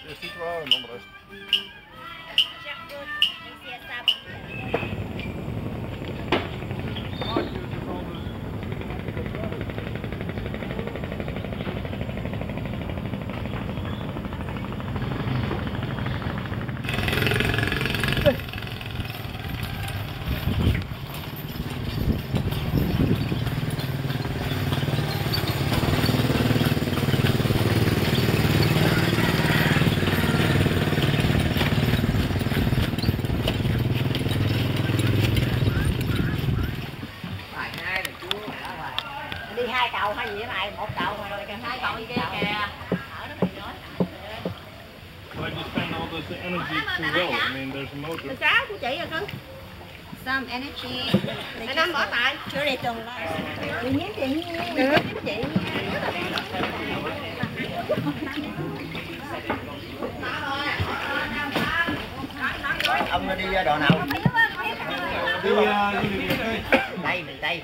Eerst iets waar en dan de rest. Đi 2 cầu hay gì thế này, 1 cầu mà rồi 2 cầu đi kia kìa. Why do you spend all this energy to row? I mean, there's a motor. 6 của chị rồi cưng. Some energy. Để Năm bỏ tài. Chưa để từng lại. Chị nhím chị. Được chị. Ông đi đò nào? Đi Đây, đây.